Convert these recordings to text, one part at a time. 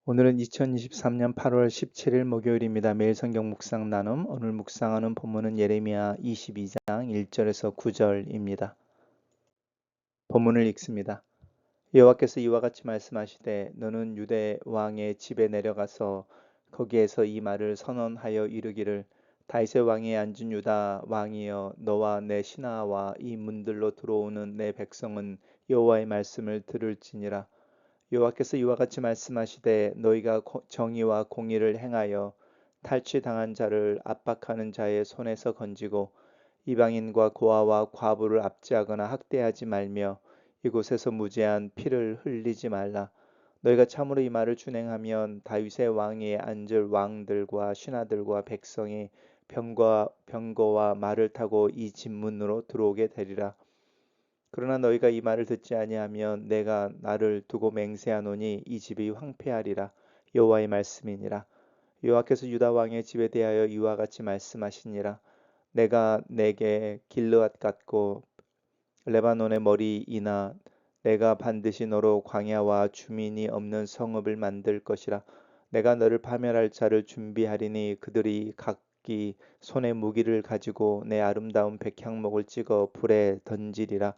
오늘은 2023년 8월 17일 목요일입니다. 매일 성경 묵상 나눔. 오늘 묵상하는 본문은 예레미야 22장 1절에서 9절입니다. 본문을 읽습니다. 여호와께서 이와 같이 말씀하시되 너는 유대 왕의 집에 내려가서 거기에서 이 말을 선언하여 이르기를 다윗의 왕에 앉은 유다 왕이여 너와 내 신하와 이 문들로 들어오는 내 백성은 여호와의 말씀을 들을지니라. 여호와께서 이와 같이 말씀하시되 너희가 정의와 공의를 행하여 탈취당한 자를 압박하는 자의 손에서 건지고 이방인과 고아와 과부를 압제하거나 학대하지 말며 이곳에서 무죄한 피를 흘리지 말라. 너희가 참으로 이 말을 준행하면 다윗의 왕위에 앉을 왕들과 신하들과 백성이 병거와 말을 타고 이 집 문으로 들어오게 되리라. 그러나 너희가 이 말을 듣지 아니하면 내가 나를 두고 맹세하노니 이 집이 황폐하리라. 여호와의 말씀이니라. 여호와께서 유다 왕의 집에 대하여 이와 같이 말씀하시니라. 내가 내게 길르앗 같고 레바논의 머리이나 내가 반드시 너로 광야와 주민이 없는 성읍을 만들 것이라. 내가 너를 파멸할 자를 준비하리니 그들이 각기 손에 무기를 가지고 내 아름다운 백향목을 찍어 불에 던지리라.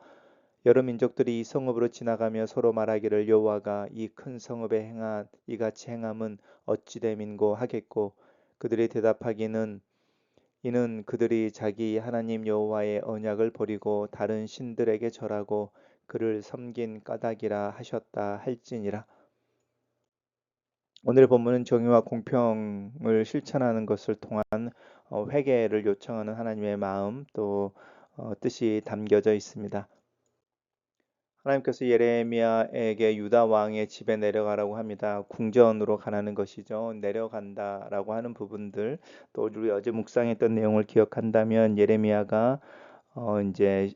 여러 민족들이 이 성읍으로 지나가며 서로 말하기를 여호와가 이 큰 성읍에 이같이 행함은 어찌 됨인고 하겠고 그들이 대답하기는 이는 그들이 자기 하나님 여호와의 언약을 버리고 다른 신들에게 절하고 그를 섬긴 까닭이라 하셨다 할지니라. 오늘 본문은 정의와 공평을 실천하는 것을 통한 회개를 요청하는 하나님의 마음 또 뜻이 담겨져 있습니다. 하나님께서 예레미야에게 유다 왕의 집에 내려가라고 합니다. 궁전으로 가라는 것이죠. 내려간다라고 하는 부분들 또 우리 어제 묵상했던 내용을 기억한다면 예레미야가 이제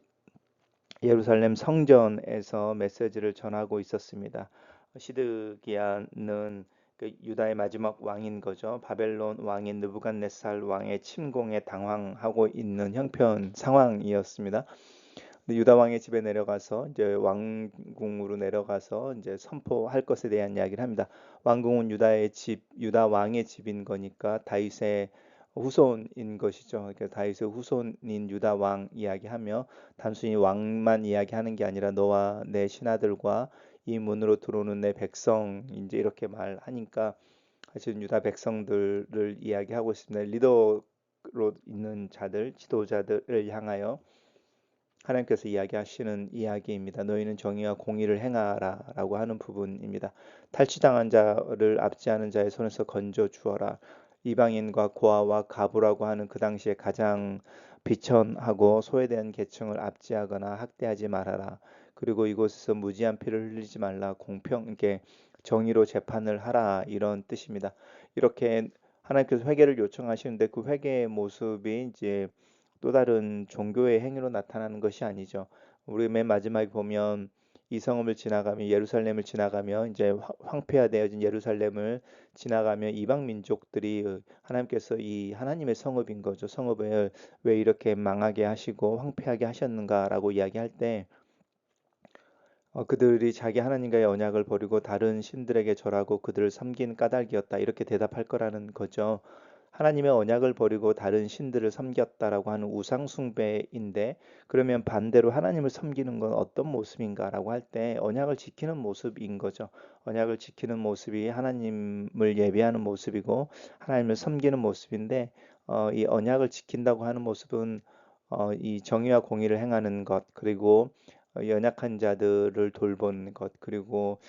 예루살렘 성전에서 메시지를 전하고 있었습니다. 시드기야는 그 유다의 마지막 왕인 거죠. 바벨론 왕인 느부갓네살 왕의 침공에 당황하고 있는 형편 상황이었습니다. 유다 왕의 집에 내려가서 이제 왕궁으로 내려가서 이제 선포할 것에 대한 이야기를 합니다. 왕궁은 유다의 집, 유다 왕의 집인 거니까 다윗의 후손인 것이죠. 그러니까 다윗의 후손인 유다 왕 이야기하며 단순히 왕만 이야기하는 게 아니라 너와 내 신하들과 이 문으로 들어오는 내 백성 이제 이렇게 말하니까 사실 유다 백성들을 이야기하고 있습니다. 리더로 있는 자들, 지도자들을 향하여 하나님께서 이야기하시는 이야기입니다. 너희는 정의와 공의를 행하라라고 하는 부분입니다. 탈취당한 자를 압제하는 자의 손에서 건져 주어라. 이방인과 고아와 가부라고 하는 그 당시에 가장 비천하고 소외된 계층을 압제하거나 학대하지 말아라. 그리고 이곳에서 무지한 피를 흘리지 말라. 공평하게 정의로 재판을 하라. 이런 뜻입니다. 이렇게 하나님께서 회개를 요청하시는데 그 회개의 모습이 이제 또 다른 종교의 행위로 나타나는 것이 아니죠. 우리 맨 마지막에 보면 이 성읍을 지나가면 예루살렘을 지나가면 이제 황폐화되어진 예루살렘을 지나가면 이방 민족들이 하나님께서 이 하나님의 성읍인 거죠. 성읍을 왜 이렇게 망하게 하시고 황폐하게 하셨는가라고 이야기할 때 그들이 자기 하나님과의 언약을 버리고 다른 신들에게 절하고 그들을 섬긴 까닭이었다. 이렇게 대답할 거라는 거죠. 하나님의 언약을 버리고 다른 신들을 섬겼다라고 하는 우상 숭배인데 그러면 반대로 하나님을 섬기는 건 어떤 모습인가라고 할 때 언약을 지키는 모습인 거죠. 언약을 지키는 모습이 하나님을 예배하는 모습이고 하나님을 섬기는 모습인데 이 언약을 지킨다고 하는 모습은 이 정의와 공의를 행하는 것 그리고 연약한 자들을 돌보는 것 그리고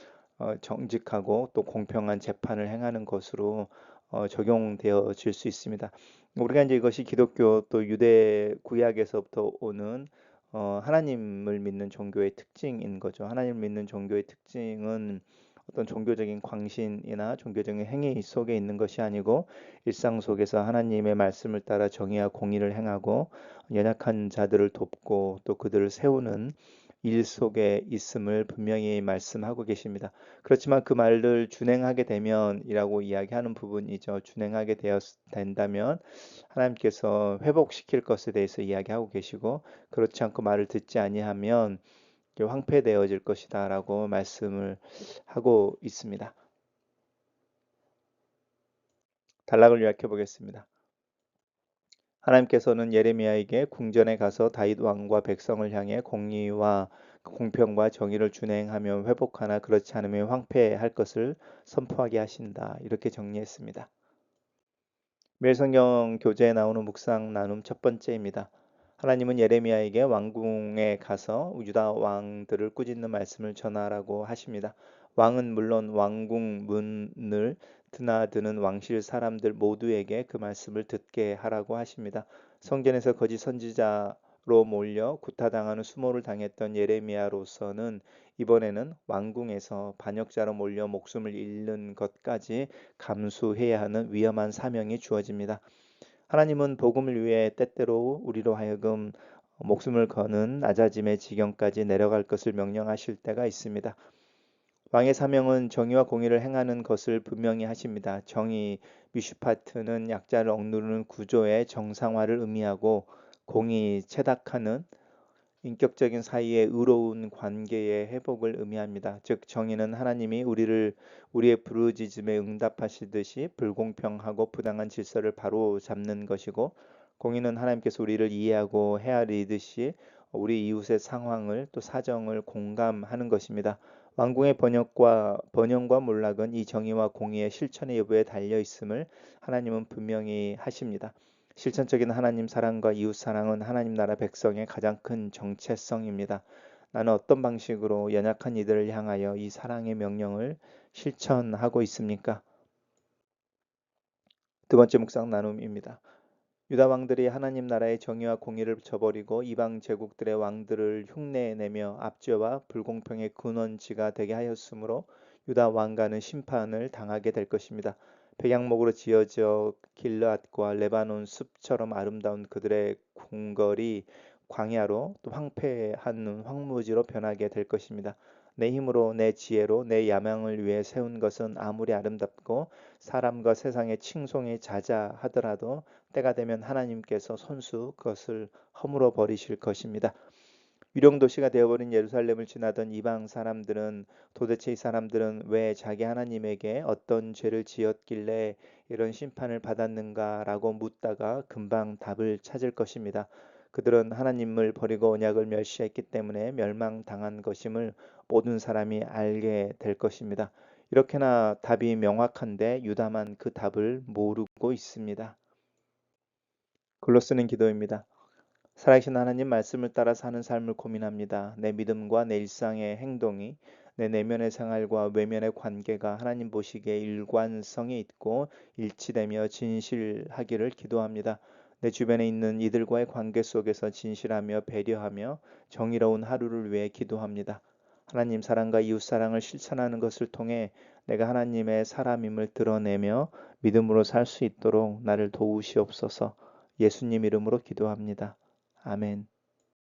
정직하고 또 공평한 재판을 행하는 것으로 적용되어질 수 있습니다. 우리가 이제 이것이 기독교 또 유대 구약에서부터 오는 하나님을 믿는 종교의 특징인 거죠. 하나님을 믿는 종교의 특징은 어떤 종교적인 광신이나 종교적인 행위 속에 있는 것이 아니고 일상 속에서 하나님의 말씀을 따라 정의와 공의를 행하고 연약한 자들을 돕고 또 그들을 세우는 일 속에 있음을 분명히 말씀하고 계십니다. 그렇지만 그 말을 준행하게 되면이라고 이야기하는 부분이죠. 준행하게 된다면 하나님께서 회복시킬 것에 대해서 이야기하고 계시고 그렇지 않고 말을 듣지 아니하면 황폐되어질 것이다라고 말씀을 하고 있습니다. 단락을 요약해 보겠습니다. 하나님께서는 예레미야에게 궁전에 가서 다윗 왕과 백성을 향해 공의와 공평과 정의를 준행하며 회복하나 그렇지 않으면 황폐할 것을 선포하게 하신다. 이렇게 정리했습니다. 매일 성경 교재에 나오는 묵상 나눔 첫 번째입니다. 하나님은 예레미야에게 왕궁에 가서 유다 왕들을 꾸짖는 말씀을 전하라고 하십니다. 왕은 물론 왕궁 문을 드나드는 왕실 사람들 모두에게 그 말씀을 듣게 하라고 하십니다. 성전에서 거짓 선지자로 몰려 구타당하는 수모를 당했던 예레미야로서는 이번에는 왕궁에서 반역자로 몰려 목숨을 잃는 것까지 감수해야 하는 위험한 사명이 주어집니다. 하나님은 복음을 위해 때때로 우리로 하여금 목숨을 거는 낮아짐의 지경까지 내려갈 것을 명령하실 때가 있습니다. 왕의 사명은 정의와 공의를 행하는 것을 분명히 하십니다. 정의, 미슈파트는 약자를 억누르는 구조의 정상화를 의미하고 공의, 체닥하는 인격적인 사이의 의로운 관계의 회복을 의미합니다. 즉 정의는 하나님이 우리의 부르짖음에 응답하시듯이 불공평하고 부당한 질서를 바로 잡는 것이고, 공의는 하나님께서 우리를 이해하고 헤아리듯이 우리 이웃의 상황을 또 사정을 공감하는 것입니다. 왕궁의 번영과 몰락은 이 정의와 공의의 실천의 여부에 달려 있음을 하나님은 분명히 하십니다. 실천적인 하나님 사랑과 이웃 사랑은 하나님 나라 백성의 가장 큰 정체성입니다. 나는 어떤 방식으로 연약한 이들을 향하여 이 사랑의 명령을 실천하고 있습니까? 두 번째 묵상 나눔입니다. 유다 왕들이 하나님 나라의 정의와 공의를 저버리고 이방 제국들의 왕들을 흉내내며 압제와 불공평의 근원지가 되게 하였으므로 유다 왕가는 심판을 당하게 될 것입니다. 백양목으로 지어져 길르앗과 레바논 숲처럼 아름다운 그들의 궁궐이 광야로 또 황폐한 황무지로 변하게 될 것입니다. 내 힘으로 내 지혜로 내 야망을 위해 세운 것은 아무리 아름답고 사람과 세상의 칭송이 자자하더라도 때가 되면 하나님께서 손수 그것을 허물어 버리실 것입니다. 유령 도시가 되어버린 예루살렘을 지나던 이방 사람들은 도대체 이 사람들은 왜 자기 하나님에게 어떤 죄를 지었길래 이런 심판을 받았는가라고 묻다가 금방 답을 찾을 것입니다. 그들은 하나님을 버리고 언약을 멸시했기 때문에 멸망당한 것임을 모든 사람이 알게 될 것입니다. 이렇게나 답이 명확한데 유다만 그 답을 모르고 있습니다. 글로 쓰는 기도입니다. 살아계신 하나님 말씀을 따라 사는 삶을 고민합니다. 내 믿음과 내 일상의 행동이 내 내면의 생활과 외면의 관계가 하나님 보시기에 일관성이 있고 일치되며 진실하기를 기도합니다. 내 주변에 있는 이들과의 관계 속에서 진실하며 배려하며 정의로운 하루를 위해 기도합니다. 하나님 사랑과 이웃 사랑을 실천하는 것을 통해 내가 하나님의 사람임을 드러내며 믿음으로 살 수 있도록 나를 도우시옵소서. 예수님 이름으로 기도합니다. 아멘.